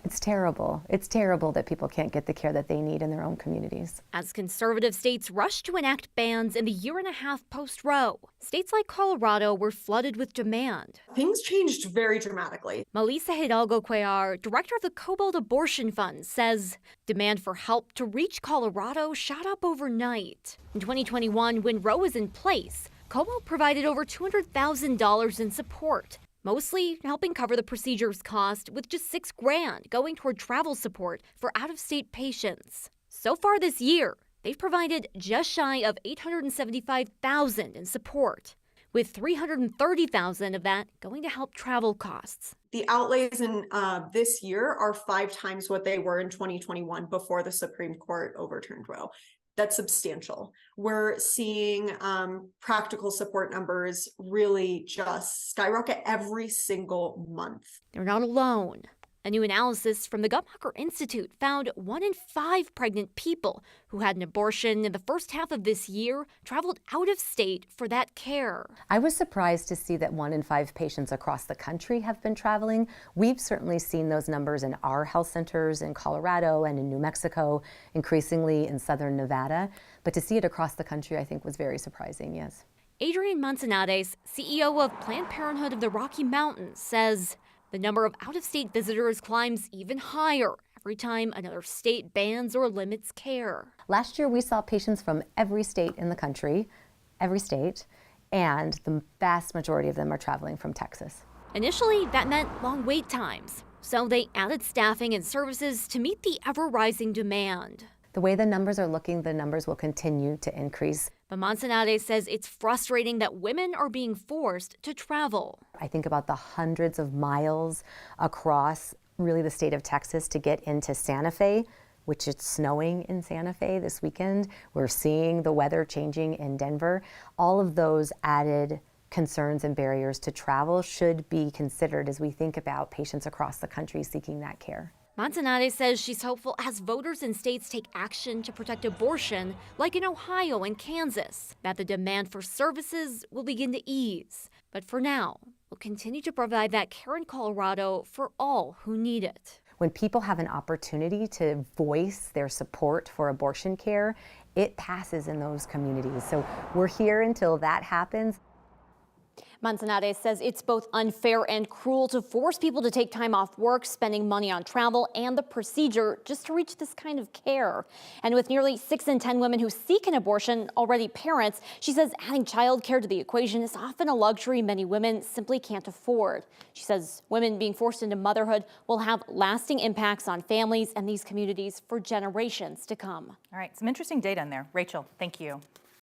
It's terrible. It's terrible that people can't get the care that they need in their own communities. As conservative states rush to enact bans in the year and a half post-Roe, states like Colorado were flooded with demand. Things changed very dramatically. Melissa Hidalgo Cuellar, director of the Cobalt Abortion Fund, says demand for help to reach Colorado shot up overnight. In 2021, when Roe was in place, Cobalt provided over $200,000 in support, mostly helping cover the procedure's cost, with just $6,000 going toward travel support for out-of-state patients. So far this year, they've provided just shy of $875,000 in support, with $330,000 of that going to help travel costs. The outlays in this year are 5 times what they were in 2021 before the Supreme Court overturned Roe. That's substantial. We're seeing practical support numbers really just skyrocket every single month. They're not alone. A new analysis from the Guttmacher Institute found 1 in 5 pregnant people who had an abortion in the first half of this year traveled out of state for that care. I was surprised to see that 1 in 5 patients across the country have been traveling. We've certainly seen those numbers in our health centers in Colorado and in New Mexico, increasingly in southern Nevada. But to see it across the country, I think, was very surprising, yes. Adrienne Manzanares, CEO of Planned Parenthood of the Rocky Mountains, says the number of out-of-state visitors climbs even higher every time another state bans or limits care. Last year, we saw patients from every state in the country, every state, and the vast majority of them are traveling from Texas. Initially, that meant long wait times, so they added staffing and services to meet the ever-rising demand. The way the numbers are looking, the numbers will continue to increase. But Manzanares says it's frustrating that women are being forced to travel. I think about the hundreds of miles across really the state of Texas to get into Santa Fe, which it's snowing in Santa Fe this weekend. We're seeing the weather changing in Denver. All of those added concerns and barriers to travel should be considered as we think about patients across the country seeking that care. Manzanares says she's hopeful as voters in states take action to protect abortion, like in Ohio and Kansas, that the demand for services will begin to ease. But for now, we'll continue to provide that care in Colorado for all who need it. When people have an opportunity to voice their support for abortion care, it passes in those communities. So we're here until that happens. Manzanares says it's both unfair and cruel to force people to take time off work, spending money on travel and the procedure just to reach this kind of care. And with nearly 6 in 10 women who seek an abortion already parents, she says adding childcare to the equation is often a luxury many women simply can't afford. She says women being forced into motherhood will have lasting impacts on families and these communities for generations to come. All right, some interesting data in there. Rachel, thank you.